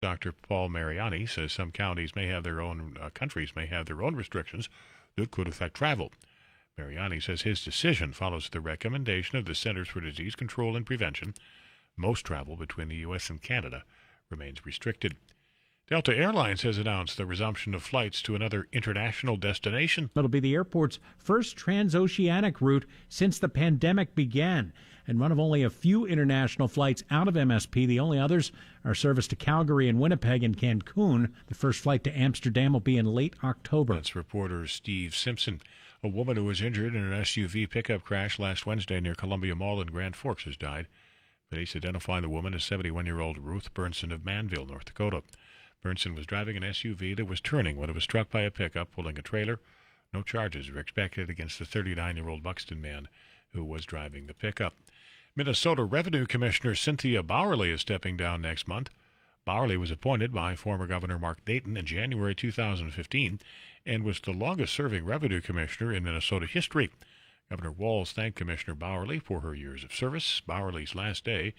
Dr. Paul Mariani says some countries may have their own, countries may have their own restrictions that could affect travel. Mariani says his decision follows the recommendation of the Centers for Disease Control and Prevention. Most travel between the U.S. and Canada remains restricted. Delta Airlines has announced the resumption of flights to another international destination. It'll be the airport's first transoceanic route since the pandemic began, and one of only a few international flights out of MSP. The only others are service to Calgary and Winnipeg and Cancun. The first flight to Amsterdam will be in late October. That's reporter Steve Simpson. A woman who was injured in an SUV pickup crash last Wednesday near Columbia Mall in Grand Forks has died. Police identify the woman as 71-year-old Ruth Burnson of Manville, North Dakota. Burnson was driving an SUV that was turning when it was struck by a pickup pulling a trailer. No charges are expected against the 39-year-old Buxton man who was driving the pickup. Minnesota Revenue Commissioner Cynthia Bowerly is stepping down next month. Bowerly was appointed by former Governor Mark Dayton in January 2015 and was the longest-serving revenue commissioner in Minnesota history. Governor Walz thanked Commissioner Bowerly for her years of service. Bowerly's last day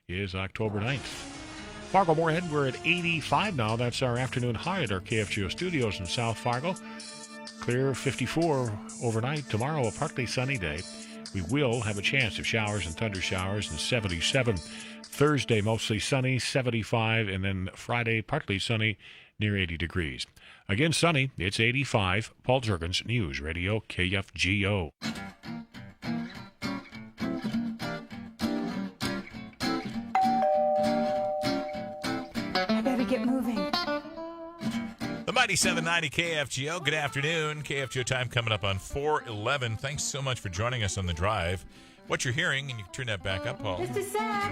is October 9th. Fargo-Moorhead, we're at 85 now. That's our afternoon high at our KFGO studios in South Fargo. Clear 54 overnight. Tomorrow, a partly sunny day. We will have a chance of showers and thunder showers and 77. Thursday, mostly sunny, 75. And then Friday, partly sunny, near 80 degrees. Again, sunny, it's 85. Paul Juergens, News Radio, KFGO. Get moving. The Mighty 790 KFGO. Good afternoon. KFGO time coming up on 4:11. Thanks so much for joining us on the drive. What you're hearing, and you can turn that back up, Paul. Just a sec.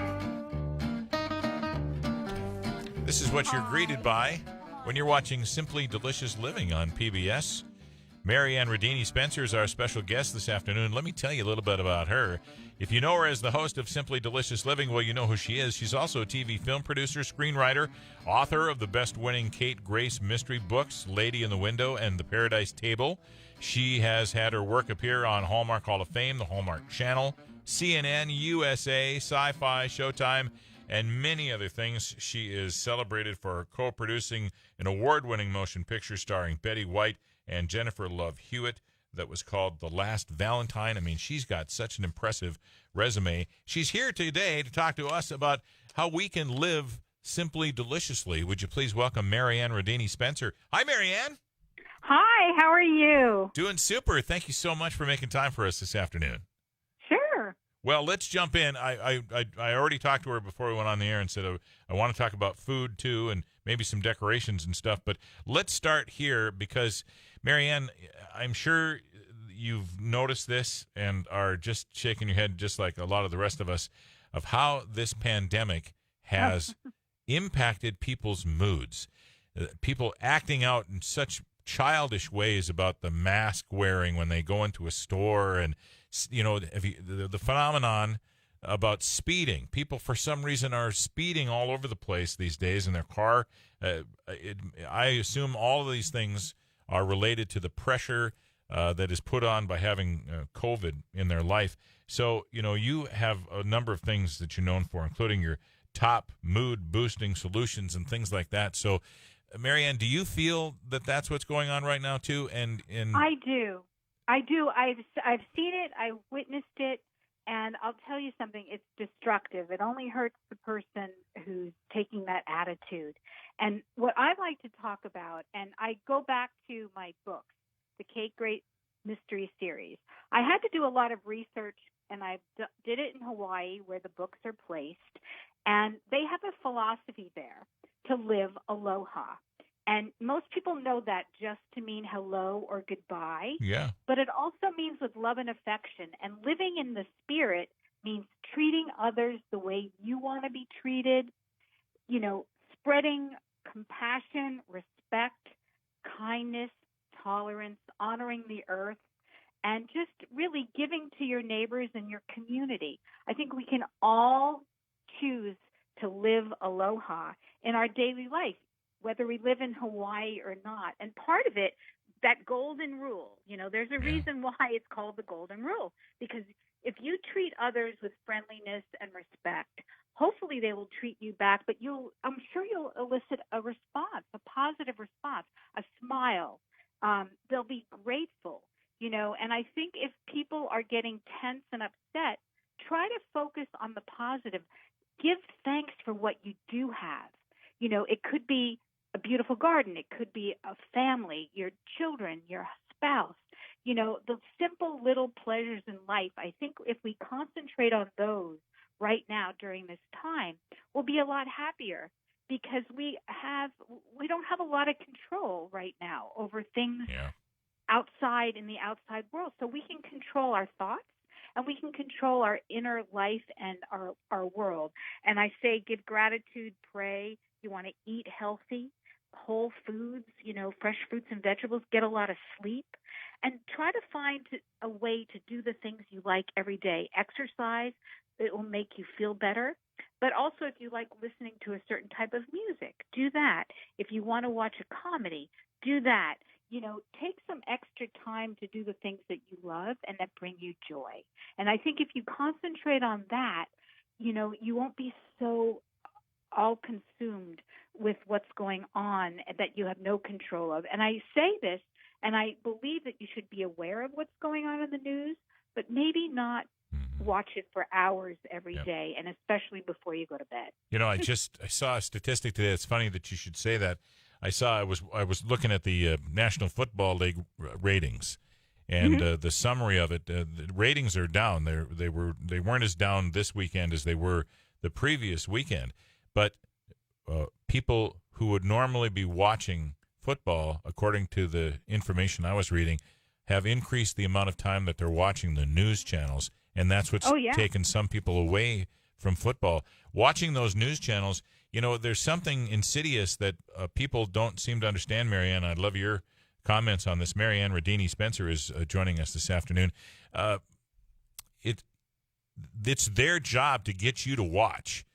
This is what you're greeted by when you're watching Simply Delicious Living on PBS. MaryAnn Ridini Spencer is our special guest this afternoon. Let me tell you a little bit about her. If you know her as the host of Simply Delicious Living, well, you know who she is. She's also a TV film producer, screenwriter, author of the best-winning Kate Grace mystery books, Lady in the Window and The Paradise Table. She has had her work appear on Hallmark Hall of Fame, the Hallmark Channel, CNN, USA, Sci-Fi, Showtime, and many other things. She is celebrated for co-producing an award-winning motion picture starring Betty White and Jennifer Love Hewitt that was called The Last Valentine. I mean, she's got such an impressive resume. She's here today to talk to us about how we can live simply deliciously. Would you please welcome MaryAnn Ridini Spencer? Hi, MaryAnn. Hi, how are you? Doing super. Thank you so much for making time for us this afternoon. Sure. Well, let's jump in. I already talked to her before we went on the air and said I want to talk about food, too, and maybe some decorations and stuff. But let's start here because, MaryAnn, I'm sure you've noticed this and are just shaking your head just like a lot of the rest of us of how this pandemic has impacted people's moods. People acting out in such childish ways about the mask wearing when they go into a store and, you know, the phenomenon about speeding. People, for some reason, are speeding all over the place these days in their car. I assume all of these things are related to the pressure that is put on by having COVID in their life. So, you know, you have a number of things that you're known for, including your top mood-boosting solutions and things like that. So, MaryAnn, do you feel that that's what's going on right now, too? And I do. I've seen it. I've witnessed it. And I'll tell you something, it's destructive. It only hurts the person who's taking that attitude. And what I like to talk about, and I go back to my books, the Kate Grace Mystery Series. I had to do a lot of research, and I did it in Hawaii where the books are placed. And they have a philosophy there to live aloha. And most people know that just to mean hello or goodbye. Yeah. But it also means with love and affection. And living in the spirit means treating others the way you want to be treated, you know, spreading compassion, respect, kindness, tolerance, honoring the earth, and just really giving to your neighbors and your community. I think we can all choose to live aloha in our daily life, whether we live in Hawaii or not. And part of it, that golden rule, you know, there's a reason why it's called the golden rule, because if you treat others with friendliness and respect, hopefully they will treat you back, but I'm sure you'll elicit a response, a positive response, a smile. They'll be grateful, and I think if people are getting tense and upset, try to focus on the positive. Give thanks for what you do have. It could be a beautiful garden. It could be a family, your children, your spouse. The simple little pleasures in life. I think if we concentrate on those right now during this time, we'll be a lot happier because we don't have a lot of control right now over things outside in the outside world. So we can control our thoughts and we can control our inner life and our world. And I say give gratitude, pray. You want to eat healthy, whole foods, fresh fruits and vegetables, get a lot of sleep, and try to find a way to do the things you like every day. Exercise, it will make you feel better. But also if you like listening to a certain type of music, do that. If you want to watch a comedy, do that. Take some extra time to do the things that you love and that bring you joy. And I think if you concentrate on that, you won't be so all consumed with what's going on that you have no control of. And I say this, and I believe that you should be aware of what's going on in the news, but maybe not watch it for hours every day, and especially before you go to bed. I saw a statistic today. It's funny that you should say that. I was looking at the National Football League ratings, and the summary of it. The ratings are down. They weren't as down this weekend as they were the previous weekend, but people who would normally be watching football, according to the information I was reading, have increased the amount of time that they're watching the news channels, and that's what's taken some people away from football. Watching those news channels, there's something insidious that people don't seem to understand, MaryAnn. I'd love your comments on this. MaryAnn Ridini Spencer is joining us this afternoon. It's their job to get you to watch.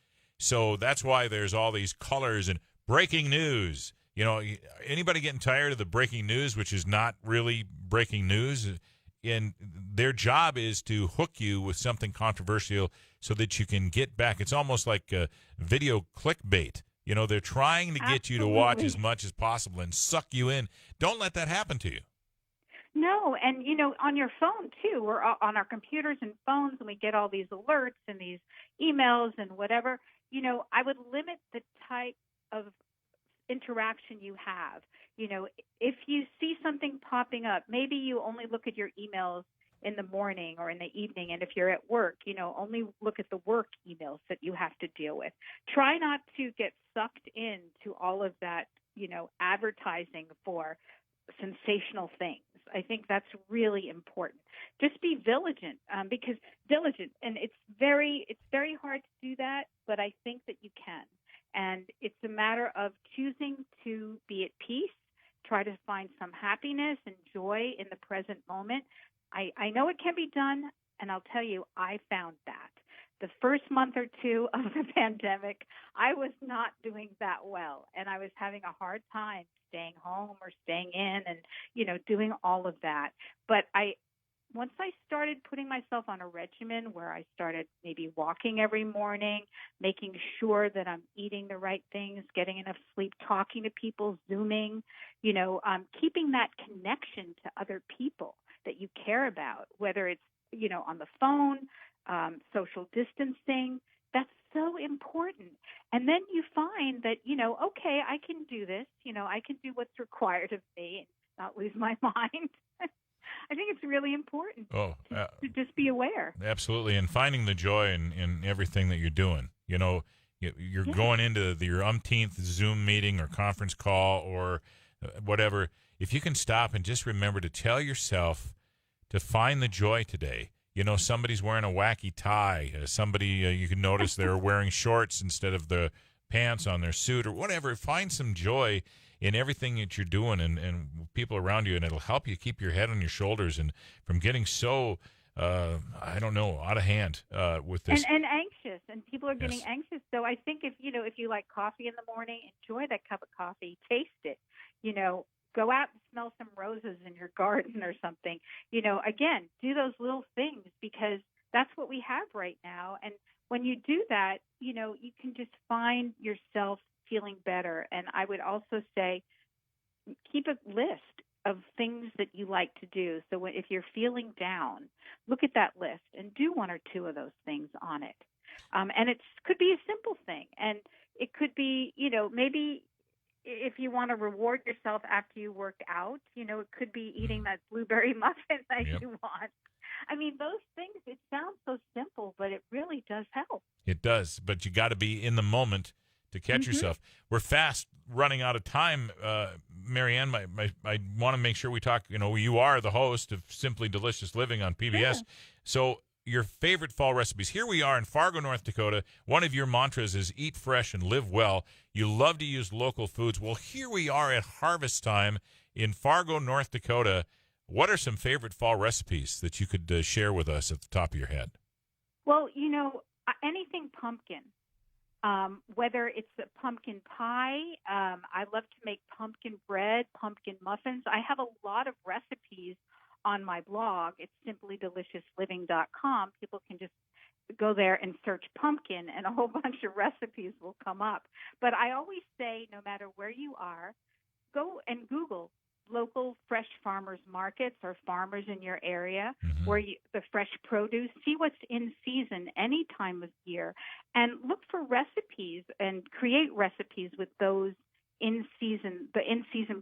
So that's why there's all these colors and breaking news. Anybody getting tired of the breaking news, which is not really breaking news? And their job is to hook you with something controversial so that you can get back. It's almost like video clickbait. They're trying to get you to watch as much as possible and suck you in. Don't let that happen to you. No, and, on your phone, too. We're on our computers and phones, and we get all these alerts and these emails and whatever. I would limit the type of interaction you have. If you see something popping up, maybe you only look at your emails in the morning or in the evening. And if you're at work, only look at the work emails that you have to deal with. Try not to get sucked into all of that, advertising for sensational things. I think that's really important. Just be diligent, and it's very hard to do that, but I think that you can. And it's a matter of choosing to be at peace, try to find some happiness and joy in the present moment. I know it can be done, and I'll tell you, I found that. The first month or two of the pandemic, I was not doing that well, and I was having a hard time staying home or staying in and, doing all of that. But once I started putting myself on a regimen where I started maybe walking every morning, making sure that I'm eating the right things, getting enough sleep, talking to people, Zooming, keeping that connection to other people that you care about, whether it's, on the phone, social distancing, that's so important. And then you find that, okay, I can do this, I can do what's required of me and not lose my mind. I think it's really important to just be aware. Absolutely. And finding the joy in everything that you're doing. You're going into your umpteenth Zoom meeting or conference call or whatever. If you can stop and just remember to tell yourself to find the joy today. Somebody's wearing a wacky tie. Somebody, you can notice they're wearing shorts instead of the pants on their suit or whatever. Find some joy in everything that you're doing and people around you, and it'll help you keep your head on your shoulders and from getting so, out of hand with this. And anxious, and people are getting anxious. So I think if you like coffee in the morning, enjoy that cup of coffee, taste it, go out and smell some roses in your garden or something. Again, do those little things because that's what we have right now. And when you do that, you can just find yourself feeling better. And I would also say, keep a list of things that you like to do. So if you're feeling down, look at that list and do one or two of those things on it. And it could be a simple thing. And it could be, maybe if you want to reward yourself after you worked out, it could be eating that blueberry muffin that you want. I mean, those things, it sounds so simple, but it really does help. It does, but you got to be in the moment to catch yourself. We're fast running out of time. MaryAnn, I want to make sure we talk, you are the host of Simply Delicious Living on PBS. Yeah. So your favorite fall recipes. Here we are in Fargo, North Dakota. One of your mantras is eat fresh and live well. You love to use local foods. Well, here we are at harvest time in Fargo, North Dakota. What are some favorite fall recipes that you could share with us at the top of your head? Well, anything pumpkin. Whether it's a pumpkin pie, I love to make pumpkin bread, pumpkin muffins. I have a lot of recipes on my blog. It's simplydeliciousLiving.com. People can just go there and search pumpkin, and a whole bunch of recipes will come up. But I always say, no matter where you are, go and Google local fresh farmers markets or farmers in your area where the fresh produce, see what's in season any time of year, and look for recipes and create recipes with those the in-season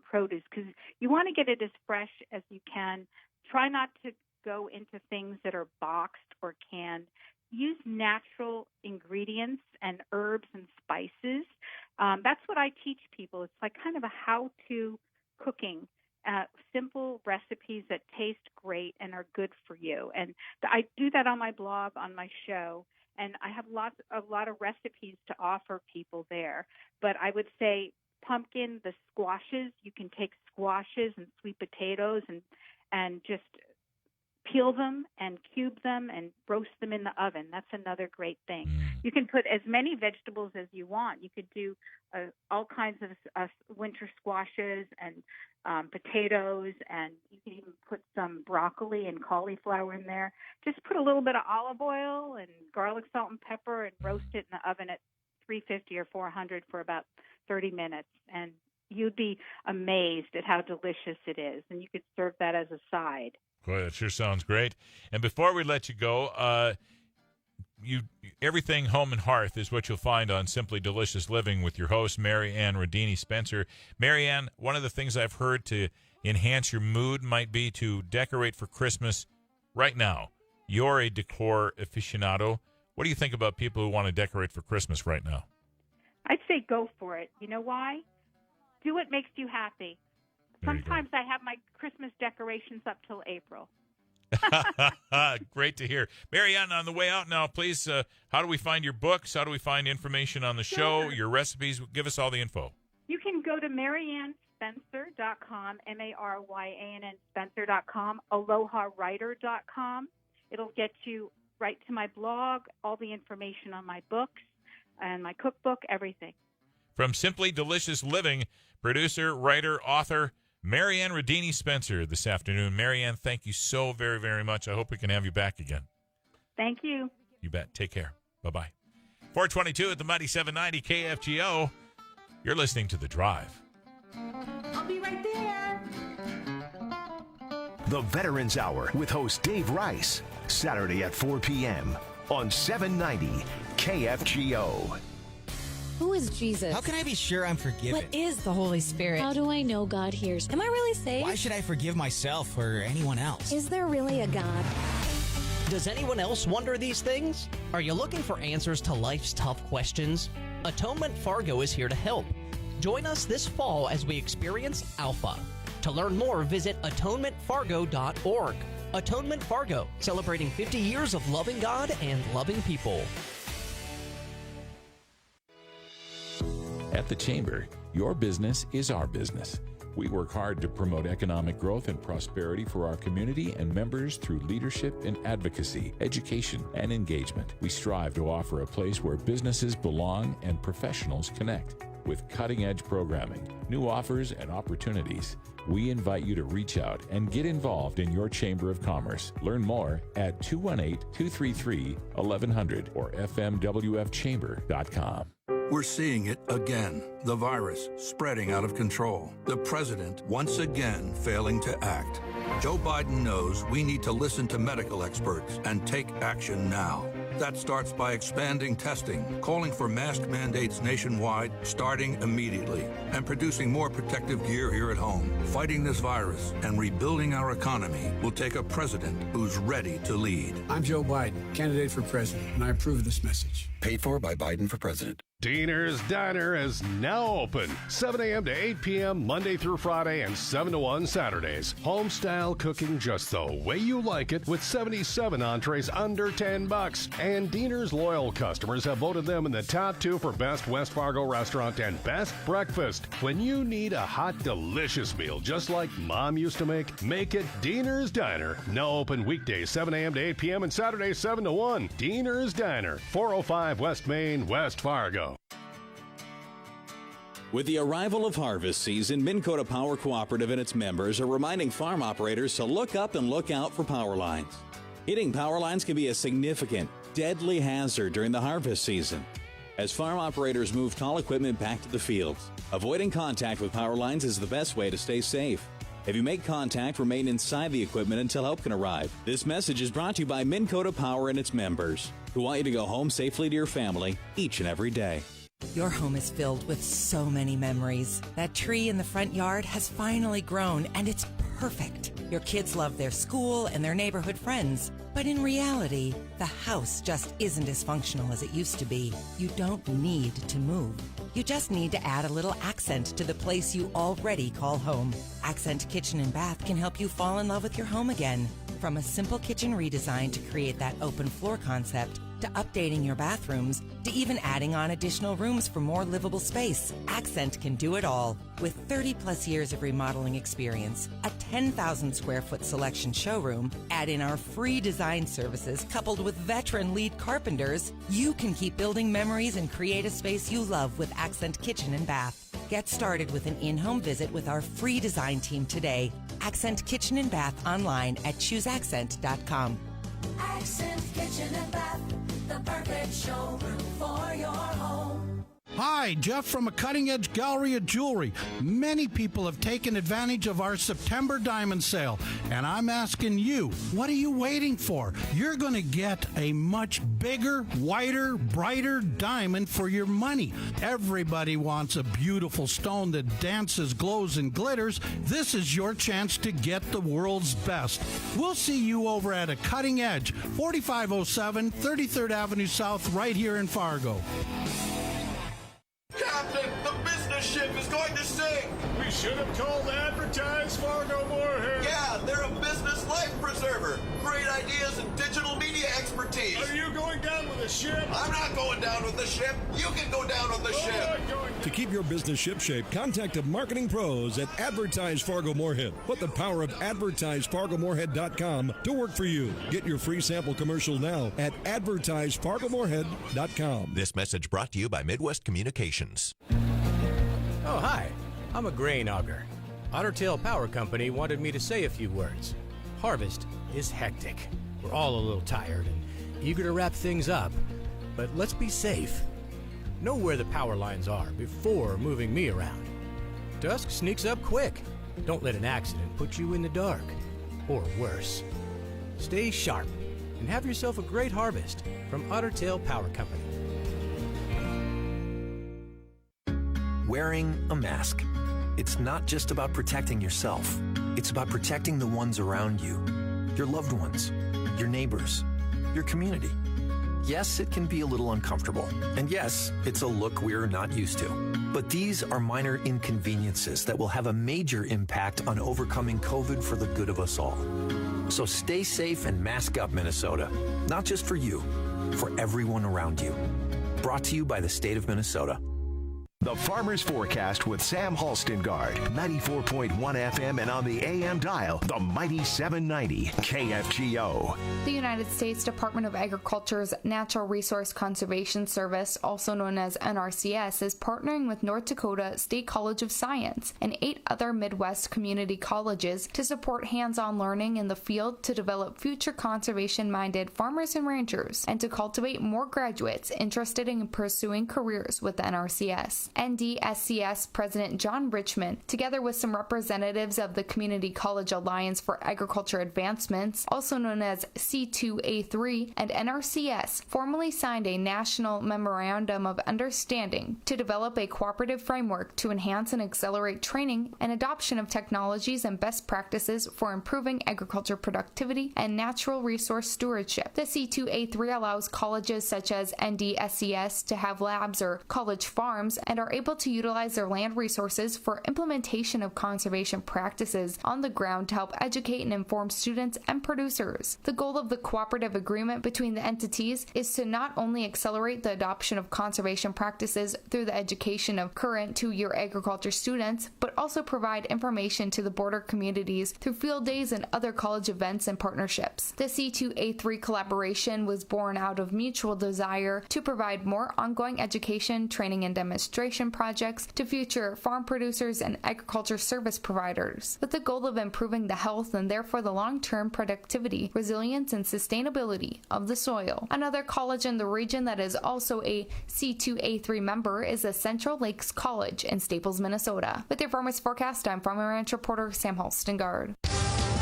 produce, because you want to get it as fresh as you can. Try not to go into things that are boxed or canned. Use natural ingredients and herbs and spices. That's what I teach people. It's like kind of a how-to cooking. Simple recipes that taste great and are good for you. And I do that on my blog, on my show, and I have a lot of recipes to offer people there. But I would say pumpkin, the squashes, you can take squashes and sweet potatoes and just peel them and cube them and roast them in the oven. That's another great thing. You can put as many vegetables as you want. You could do all kinds of winter squashes and potatoes, and you can even put some broccoli and cauliflower in there. Just put a little bit of olive oil and garlic, salt, and pepper and roast it in the oven at 350 or 400 for about 30 minutes. And you'd be amazed at how delicious it is. And you could serve that as a side. Boy, that sure sounds great. And before we let you go, everything home and hearth is what you'll find on Simply Delicious Living with your host, MaryAnn Ridini Spencer. MaryAnn, one of the things I've heard to enhance your mood might be to decorate for Christmas right now. You're a decor aficionado. What do you think about people who want to decorate for Christmas right now? I'd say go for it. You know why? Do what makes you happy. Sometimes I have my Christmas decorations up till April. Great to hear. MaryAnn, on the way out now, please, how do we find your books? How do we find information on the show, your recipes? Give us all the info. You can go to MaryAnnSpencer.com, MaryAnn Spencer.com, AlohaWriter.com. It'll get you right to my blog, all the information on my books and my cookbook, everything. From Simply Delicious Living, producer, writer, author, MaryAnn Ridini Spencer this afternoon. MaryAnn, thank you so very, very much. I hope we can have you back again. Thank you. You bet. Take care. Bye-bye. 422 at the Mighty 790 KFGO. You're listening to The Drive. I'll be right there. The Veterans Hour with host Dave Rice. Saturday at 4 p.m. on 790 KFGO. Who is Jesus? How can I be sure I'm forgiven? What is the Holy Spirit? How do I know God hears? Am I really saved? Why should I forgive myself or anyone else? Is there really a God? Does anyone else wonder these things? Are you looking for answers to life's tough questions? Atonement Fargo is here to help. Join us this fall as we experience Alpha. To learn more, visit atonementfargo.org. Atonement Fargo, celebrating 50 years of loving God and loving people. At the Chamber, your business is our business. We work hard to promote economic growth and prosperity for our community and members through leadership and advocacy, education, and engagement. We strive to offer a place where businesses belong and professionals connect. with cutting-edge programming, new offers, and opportunities. We invite you to reach out and get involved in your Chamber of Commerce. Learn more at 218-233-1100 or fmwfchamber.com. We're seeing it again. The virus spreading out of control. The president once again failing to act. Joe Biden knows we need to listen to medical experts and take action now. That starts by expanding testing, calling for mask mandates nationwide, starting immediately, and producing more protective gear here at home. Fighting this virus and rebuilding our economy will take a president who's ready to lead. I'm Joe Biden, candidate for president, and I approve this message. Paid for by Biden for president. Diener's Diner is now open, 7 a.m. to 8 p.m. Monday through Friday and 7 to 1 Saturdays. Home-style cooking just the way you like it with 77 entrees under $10. And Diener's loyal customers have voted them in the top 2 for Best West Fargo Restaurant and Best Breakfast. When you need a hot, delicious meal just like Mom used to make it Diener's Diner. Now open weekdays 7 a.m. to 8 p.m. and Saturdays 7 to 1. Diener's Diner, 405 West Main, West Fargo. With the arrival of harvest season, Minn Kota Power Cooperative and its members are reminding farm operators to look up and look out for power lines. Hitting power lines can be a significant, deadly hazard during the harvest season. As farm operators move tall equipment back to the fields, avoiding contact with power lines is the best way to stay safe. If you make contact, remain inside the equipment until help can arrive. This message is brought to you by Minn Kota Power and its members, who want you to go home safely to your family each and every day. Your home is filled with so many memories. That tree in the front yard has finally grown, and it's perfect. Your kids love their school and their neighborhood friends. But in reality, the house just isn't as functional as it used to be. You don't need to move. You just need to add a little accent to the place you already call home. Accent Kitchen and Bath can help you fall in love with your home again. From a simple kitchen redesign to create that open floor concept, to updating your bathrooms, to even adding on additional rooms for more livable space, Accent can do it all. With 30 plus years of remodeling experience, a 10,000 square foot selection showroom, add in our free design services coupled with veteran lead carpenters, you can keep building memories and create a space you love with Accent Kitchen and Bath. Get started with an in-home visit with our free design team today. Accent Kitchen and Bath online at chooseaccent.com. Accent Kitchen and Bath, the perfect showroom for your home. Hi, Jeff from a Cutting Edge Gallery of Jewelry. Many people have taken advantage of our September diamond sale, and I'm asking you, what are you waiting for? You're going to get a much bigger, whiter, brighter diamond for your money. Everybody wants a beautiful stone that dances, glows, and glitters. This is your chance to get the world's best. We'll see you over at a Cutting Edge, 4507 33rd Avenue South, right here in Fargo. Captain, the business ship is going to sink! We should have called Advertise Fargo-Moorhead. Yeah, they're a business life preserver. Great ideas and digital media expertise. Are you going down with the ship? I'm not going down with the ship. You can go down with the ship. To keep your business shipshape, contact the marketing pros at Advertise Fargo-Moorhead. Put the power of AdvertiseFargoMoorhead.com to work for you. Get your free sample commercial now at AdvertiseFargoMoorhead.com. This message brought to you by Midwest Communications. Oh, hi. I'm a grain auger. Otter Tail Power Company wanted me to say a few words. Harvest is hectic. We're all a little tired and eager to wrap things up. But let's be safe. Know where the power lines are before moving me around. Dusk sneaks up quick. Don't let an accident put you in the dark. Or worse. Stay sharp and have yourself a great harvest from Otter Tail Power Company. Wearing a mask. It's not just about protecting yourself. It's about protecting the ones around you. Your loved ones, your neighbors, your community. Yes, it can be a little uncomfortable. And yes, it's a look we're not used to. But these are minor inconveniences that will have a major impact on overcoming COVID for the good of us all. So stay safe and mask up, Minnesota. Not just for you, for everyone around you. Brought to you by the state of Minnesota. The Farmer's Forecast with Sam Halstengard, 94.1 FM and on the AM dial, the mighty 790 KFGO. The United States Department of Agriculture's Natural Resource Conservation Service, also known as NRCS, is partnering with North Dakota State College of Science and 8 other Midwest community colleges to support hands-on learning in the field to develop future conservation-minded farmers and ranchers and to cultivate more graduates interested in pursuing careers with the NRCS. NDSCS President John Richmond, together with some representatives of the Community College Alliance for Agriculture Advancements, also known as C2A3, and NRCS, formally signed a National Memorandum of Understanding to develop a cooperative framework to enhance and accelerate training and adoption of technologies and best practices for improving agriculture productivity and natural resource stewardship. The C2A3 allows colleges such as NDSCS to have labs or college farms and are able to utilize their land resources for implementation of conservation practices on the ground to help educate and inform students and producers. The goal of the cooperative agreement between the entities is to not only accelerate the adoption of conservation practices through the education of current 2-year agriculture students, but also provide information to the border communities through field days and other college events and partnerships. The C2A3 collaboration was born out of mutual desire to provide more ongoing education, training, and demonstration projects to future farm producers and agriculture service providers, with the goal of improving the health and therefore the long-term productivity, resilience, and sustainability of the soil. Another college in the region that is also a C2A3 member is the Central Lakes College in Staples, Minnesota. With your Farmers Forecast, I'm Farm and Ranch reporter Sam Halstengard.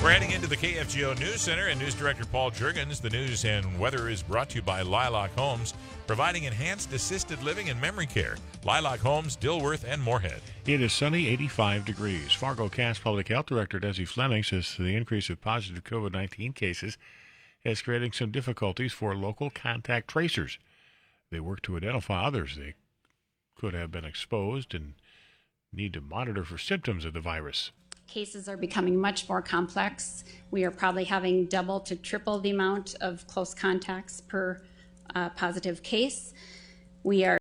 We're heading into the KFGO News Center, and News Director Paul Juergens. The news and weather is brought to you by Lilac Homes, providing enhanced assisted living and memory care. Lilac Homes, Dilworth, and Moorhead. It is sunny, 85 degrees. Fargo-Cass Public Health Director Desi Fleming says the increase of positive COVID-19 cases is creating some difficulties for local contact tracers. They work to identify others they could have been exposed and need to monitor for symptoms of the virus. Cases are becoming much more complex. We are probably having double to triple the amount of close contacts per positive case. We are